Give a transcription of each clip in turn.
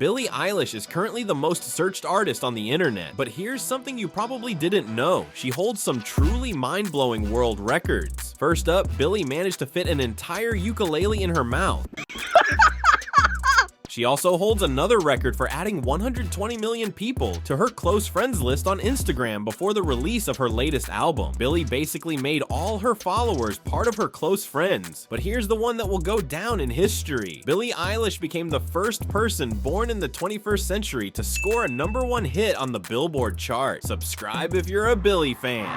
Billie Eilish is currently the most searched artist on the internet, but here's something you probably didn't know. She holds some truly mind-blowing world records. First up, Billie managed to fit an entire ukulele in her mouth. She also holds another record for adding 120 million people to her close friends list on Instagram before the release of her latest album. Billie basically made all her followers part of her close friends. But here's the one that will go down in history. Billie Eilish became the first person born in the 21st century to score a #1 hit on the Billboard chart. Subscribe if you're a Billie fan.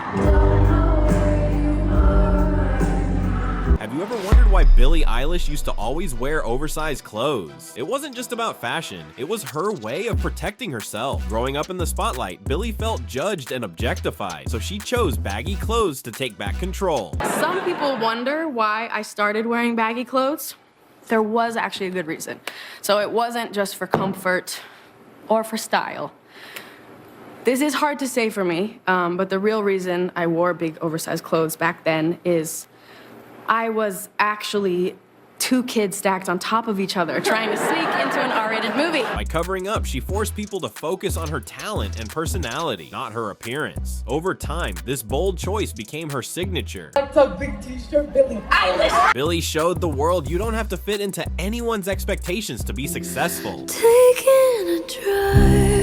Have you ever wondered why Billie Eilish used to always wear oversized clothes? It wasn't just about fashion, it was her way of protecting herself. Growing up in the spotlight, Billie felt judged and objectified, so she chose baggy clothes to take back control. Some people wonder why I started wearing baggy clothes. There was actually a good reason. So it wasn't just for comfort or for style. This is hard to say for me, but the real reason I wore big oversized clothes back then is I was actually 2 kids stacked on top of each other trying to sneak into an R-rated movie. By covering up, she forced people to focus on her talent and personality, not her appearance. Over time, this bold choice became her signature. That's a big t-shirt, Billie Eilish. Billie showed the world you don't have to fit into anyone's expectations to be successful. Taking a drive.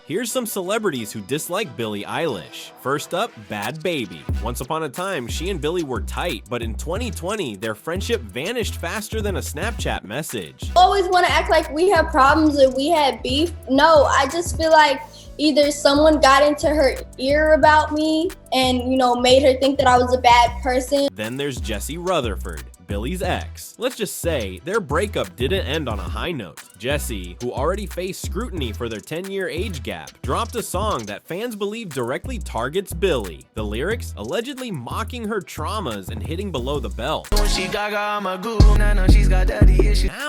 Here's some celebrities who dislike Billie Eilish. First up, Bad Baby. Once upon a time, she and Billie were tight, but in 2020, their friendship vanished faster than a Snapchat message. Always want to act like we have problems or we had beef. No, I just feel like either someone got into her ear about me and, made her think that I was a bad person. Then there's Jesse Rutherford, Billie's ex. Let's just say their breakup didn't end on a high note. Jesse, who already faced scrutiny for their 10-year age gap, dropped a song that fans believe directly targets Billie. The lyrics allegedly mocking her traumas and hitting below the belt. Now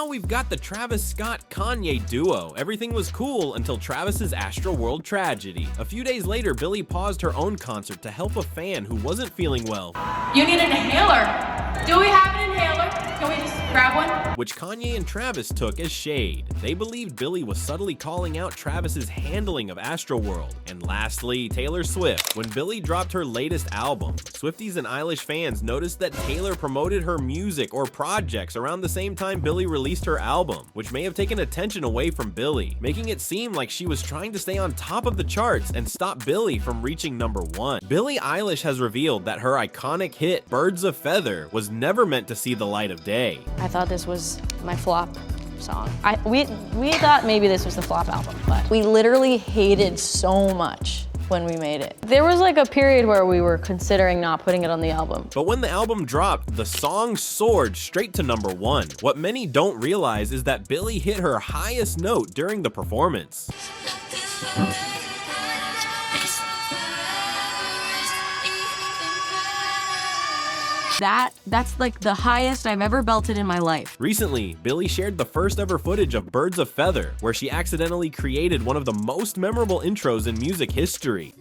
we've got the Travis Scott-Kanye duo. Everything was cool until Travis's Astroworld tragedy. A few days later, Billie paused her own concert to help a fan who wasn't feeling well. You need an inhaler. Do we have an inhaler? Can we just grab one? Which Kanye and Travis took as shade. They believed Billie was subtly calling out Travis's handling of Astroworld. And lastly, Taylor Swift. When Billie dropped her latest album, Swifties and Eilish fans noticed that Taylor promoted her music or projects around the same time Billie released her album, which may have taken attention away from Billie, making it seem like she was trying to stay on top of the charts and stop Billie from reaching #1. Billie Eilish has revealed that her iconic hit, Birds of Feather, was never meant to see the light of day. I thought this was my flop song. We thought maybe this was the flop album, but we literally hated so much when we made it. There was like a period where we were considering not putting it on the album. But when the album dropped, the song soared straight to #1. What many don't realize is that Billie hit her highest note during the performance. That's like the highest I've ever belted in my life. Recently, Billie shared the first ever footage of Birds of Feather, where she accidentally created one of the most memorable intros in music history.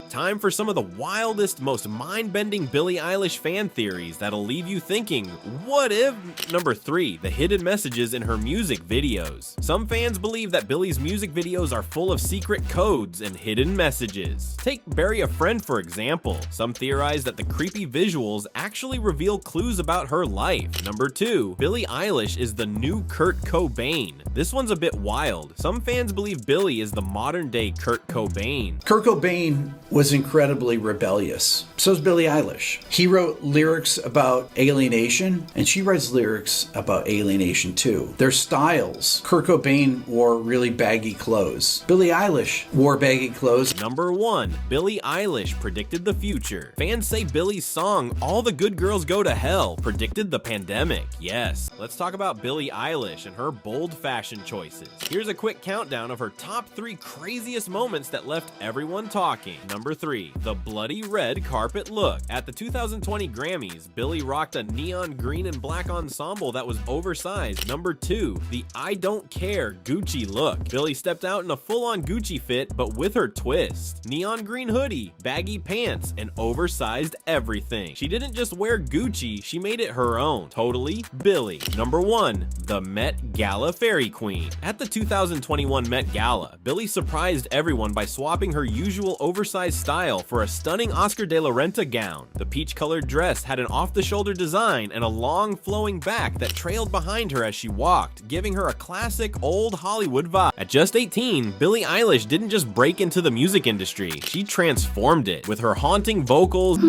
Time for some of the wildest, most mind-bending Billie Eilish fan theories that'll leave you thinking, what if? Number 3, the hidden messages in her music videos. Some fans believe that Billie's music videos are full of secret codes and hidden messages. Take Bury a Friend for example. Some theorize that the creepy visuals actually reveal clues about her life. Number 2, Billie Eilish is the new Kurt Cobain. This one's a bit wild. Some fans believe Billie is the modern-day Kurt Cobain. Kurt Cobain was incredibly rebellious. So's Billie Eilish. He wrote lyrics about alienation, and she writes lyrics about alienation too. Their styles. Kurt Cobain wore really baggy clothes. Billie Eilish wore baggy clothes. Number 1, Billie Eilish predicted the future. Fans say Billie's song, All the Good Girls Go to Hell, predicted the pandemic. Yes, let's talk about Billie Eilish and her bold fashion choices. Here's a quick countdown of her top 3 craziest moments that left everyone talking. Number Number 3, the bloody red carpet look. At the 2020 Grammys, Billie rocked a neon green and black ensemble that was oversized. Number 2, the I don't care Gucci look. Billie stepped out in a full-on Gucci fit, but with her twist. Neon green hoodie, baggy pants, and oversized everything. She didn't just wear Gucci, she made it her own. Totally Billie. Number 1, the Met Gala Fairy Queen. At the 2021 Met Gala, Billie surprised everyone by swapping her usual oversized style for a stunning Oscar de la Renta gown. The peach-colored dress had an off-the-shoulder design and a long flowing back that trailed behind her as she walked, giving her a classic old Hollywood vibe. At just 18, Billie Eilish didn't just break into the music industry, she transformed it with her haunting vocals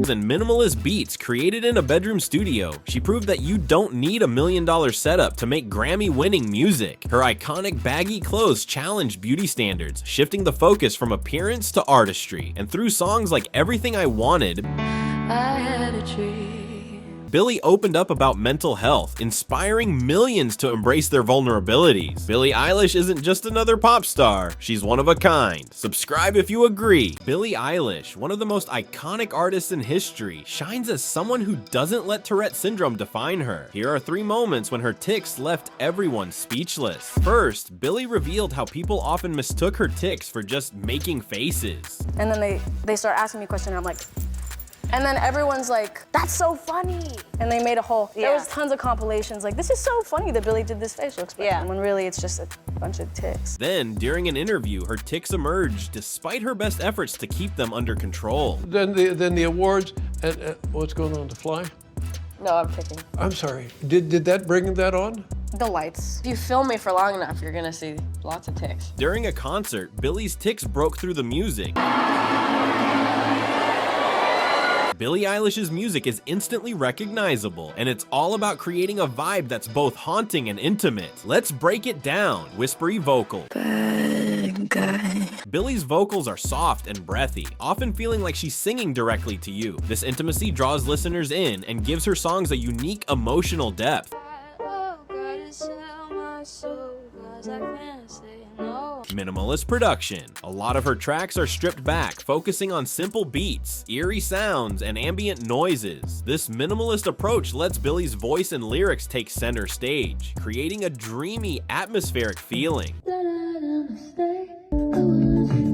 and minimalist beats created in a bedroom studio. She proved that you don't need $1 million setup to make Grammy-winning music. Her iconic baggy clothes challenged beauty standards, shifting the focus from appearance to artistry. And through songs like Everything I Wanted, I had a dream, Billie opened up about mental health, inspiring millions to embrace their vulnerabilities. Billie Eilish isn't just another pop star, she's one of a kind. Subscribe if you agree. Billie Eilish, one of the most iconic artists in history, shines as someone who doesn't let Tourette syndrome define her. Here are 3 moments when her tics left everyone speechless. First, Billie revealed how people often mistook her tics for just making faces. And then they start asking me questions, and I'm like, and then everyone's like, that's so funny. And they made a whole, there was tons of compilations like, this is so funny that Billie did this facial expression, when really it's just a bunch of tics. Then, during an interview, her tics emerged despite her best efforts to keep them under control. Then the awards, and what's going on, the fly? No, I'm ticking. I'm sorry, did that bring that on? The lights. If you film me for long enough, you're gonna see lots of tics. During a concert, Billie's tics broke through the music. Billie Eilish's music is instantly recognizable, and it's all about creating a vibe that's both haunting and intimate. Let's break it down. Whispery vocals. Bad guy. Billie's vocals are soft and breathy, often feeling like she's singing directly to you. This intimacy draws listeners in and gives her songs a unique emotional depth. Minimalist production. A lot of her tracks are stripped back, focusing on simple beats, eerie sounds, and ambient noises. This minimalist approach lets Billie's voice and lyrics take center stage, creating a dreamy, atmospheric feeling.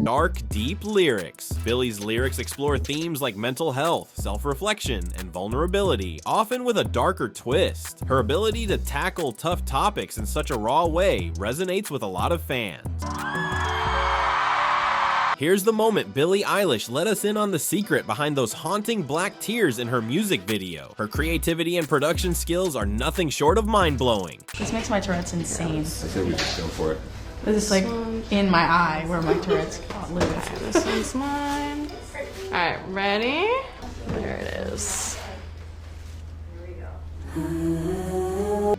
Dark, deep lyrics. Billie's lyrics explore themes like mental health, self-reflection, and vulnerability, often with a darker twist. Her ability to tackle tough topics in such a raw way resonates with a lot of fans. Here's the moment Billie Eilish let us in on the secret behind those haunting black tears in her music video. Her creativity and production skills are nothing short of mind-blowing. This makes my Tourette's insane. I think we just go for it. This is like in my eye where my Tourette's got. Look at this. This one's mine. All right, ready? There it is.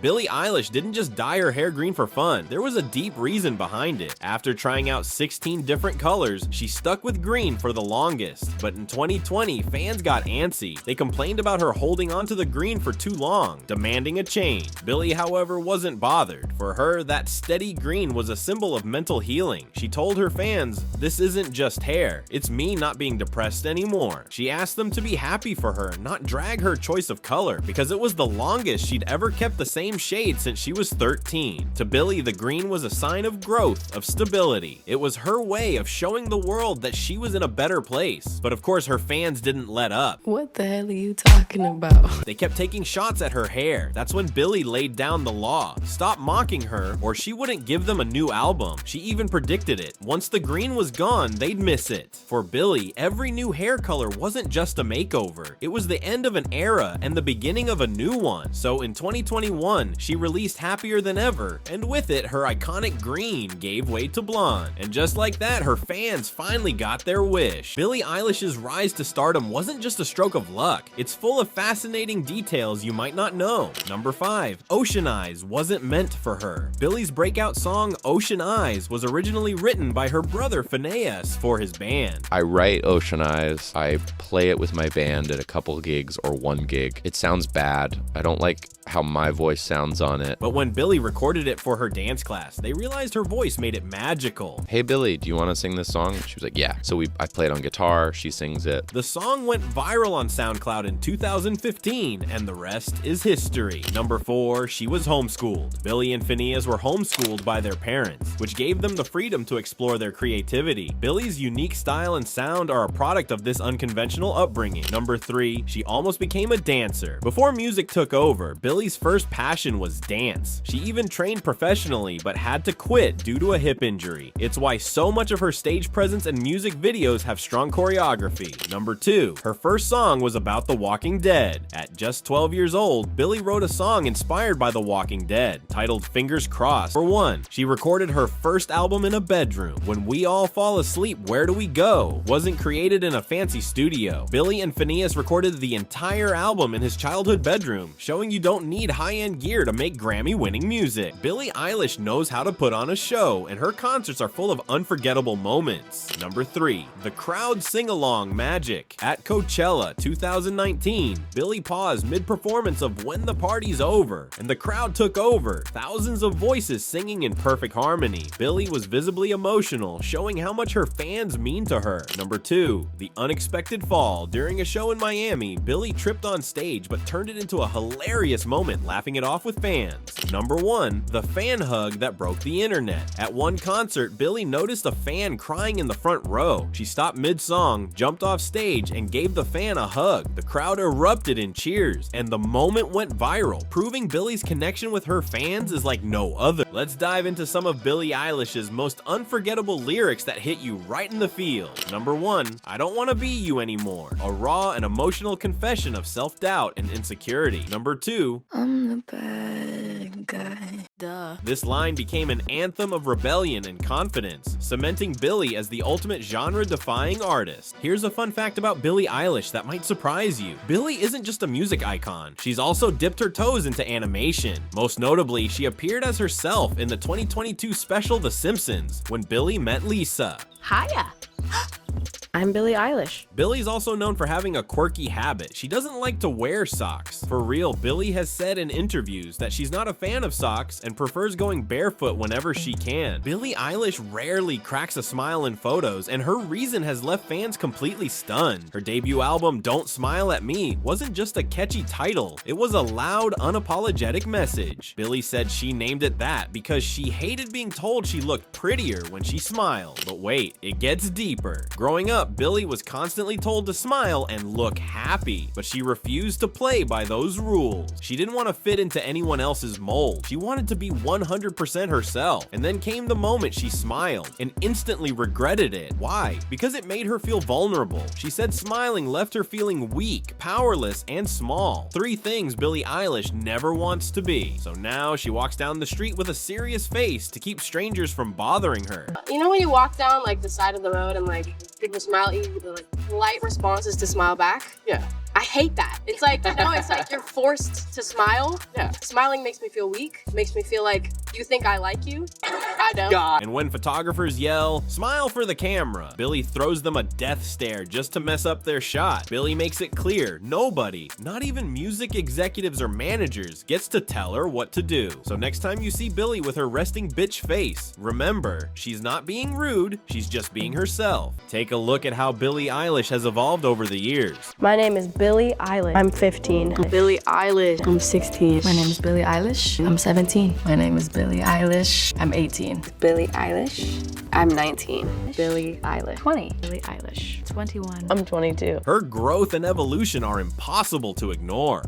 Billie Eilish didn't just dye her hair green for fun. There was a deep reason behind it. After trying out 16 different colors, she stuck with green for the longest. But in 2020, fans got antsy. They complained about her holding on to the green for too long, demanding a change. Billie, however, wasn't bothered. For her, that steady green was a symbol of mental healing. She told her fans, "This isn't just hair. It's me not being depressed anymore." She asked them to be happy for her, not drag her choice of color, because it was the longest she'd ever kept the same shade since she was 13. To Billie, the green was a sign of growth, of stability. It was her way of showing the world that she was in a better place. But of course, her fans didn't let up. What the hell are you talking about? They kept taking shots at her hair. That's when Billie laid down the law. Stop mocking her, or she wouldn't give them a new album. She even predicted it. Once the green was gone, they'd miss it. For Billie, every new hair color wasn't just a makeover. It was the end of an era and the beginning of a new one. So in 2021, she released Happier Than Ever, and with it, her iconic green gave way to blonde. And just like that, her fans finally got their wish. Billie Eilish's rise to stardom wasn't just a stroke of luck. It's full of fascinating details you might not know. Number 5, Ocean Eyes wasn't meant for her. Billie's breakout song Ocean Eyes was originally written by her brother Phineas for his band. I write Ocean Eyes, I play it with my band at a couple gigs or one gig. It sounds bad. I don't like how my voice sounds on it. But when Billie recorded it for her dance class, they realized her voice made it magical. Hey Billie, do you want to sing this song? She was like, yeah. So I play it on guitar, she sings it. The song went viral on SoundCloud in 2015, and the rest is history. Number 4, she was homeschooled. Billie and Phineas were homeschooled by their parents, which gave them the freedom to explore their creativity. Billie's unique style and sound are a product of this unconventional upbringing. Number 3, she almost became a dancer. Before music took over, Billie's first passion was dance. She even trained professionally, but had to quit due to a hip injury. It's why so much of her stage presence and music videos have strong choreography. Number 2, her first song was about The Walking Dead. At just 12 years old, Billie wrote a song inspired by The Walking Dead, titled Fingers Crossed. For one, she recorded her first album in a bedroom. When We All Fall Asleep, Where Do We Go? Wasn't created in a fancy studio. Billie and Phineas recorded the entire album in his childhood bedroom, showing you don't need high-end gear to make Grammy-winning music. Billie Eilish knows how to put on a show, and her concerts are full of unforgettable moments. Number 3, the crowd sing-along magic. At Coachella 2019, Billie paused mid-performance of When the Party's Over, and the crowd took over, thousands of voices singing in perfect harmony. Billie was visibly emotional, showing how much her fans mean to her. Number 2, the unexpected fall. During a show in Miami, Billie tripped on stage but turned it into a hilarious moment, laughing it off with fans. Number 1, the fan hug that broke the internet. At one concert, Billie noticed a fan crying in the front row. She stopped mid-song, jumped off stage, and gave the fan a hug. The crowd erupted in cheers, and the moment went viral, proving Billie's connection with her fans is like no other. Let's dive into some of Billie Eilish's most unforgettable lyrics that hit you right in the feels. Number 1, I Don't Wanna Be You Anymore, a raw and emotional confession of self-doubt and insecurity. Number 2, I'm the bad guy. Duh. this line became an anthem of rebellion and confidence, cementing Billie as the ultimate genre-defying artist. Here's a fun fact about Billie Eilish that might surprise you. Billie isn't just a music icon, she's also dipped her toes into animation. Most notably, she appeared as herself in the 2022 special The Simpsons, when Billie met Lisa. Hiya. I'm Billie Eilish. Billie's also known for having a quirky habit. She doesn't like to wear socks. For real, Billie has said in interviews that she's not a fan of socks and prefers going barefoot whenever she can. Billie Eilish rarely cracks a smile in photos, and her reason has left fans completely stunned. Her debut album, Don't Smile at Me, wasn't just a catchy title. It was a loud, unapologetic message. Billie said she named it that because she hated being told she looked prettier when she smiled. But wait, it gets deeper. Growing up, Billie was constantly told to smile and look happy, but she refused to play by those rules. She didn't want to fit into anyone else's mold. She wanted to be 100% herself. And then came the moment she smiled and instantly regretted it. Why? Because it made her feel vulnerable. She said smiling left her feeling weak, powerless, and small. 3 things Billie Eilish never wants to be. So now she walks down the street with a serious face to keep strangers from bothering her. You know when you walk down like the side of the road and like people smile at you, the like polite response is to smile back? Yeah. I hate that. It's like, you know, it's like you're forced to smile. Yeah. Smiling makes me feel weak, makes me feel like you think I like you. I don't. God. And when photographers yell, "Smile for the camera," Billie throws them a death stare just to mess up their shot. Billie makes it clear nobody, not even music executives or managers, gets to tell her what to do. So next time you see Billie with her resting bitch face, remember, she's not being rude, she's just being herself. Take a look at how Billie Eilish has evolved over the years. My name is Billie Eilish. I'm 15. Billie Eilish. I'm 16. My name is Billie Eilish. I'm 17. My name is Billie Eilish. I'm 18. Billie Eilish. I'm 19. Billie Eilish. 20. Billie Eilish. 21. I'm 22. Her growth and evolution are impossible to ignore.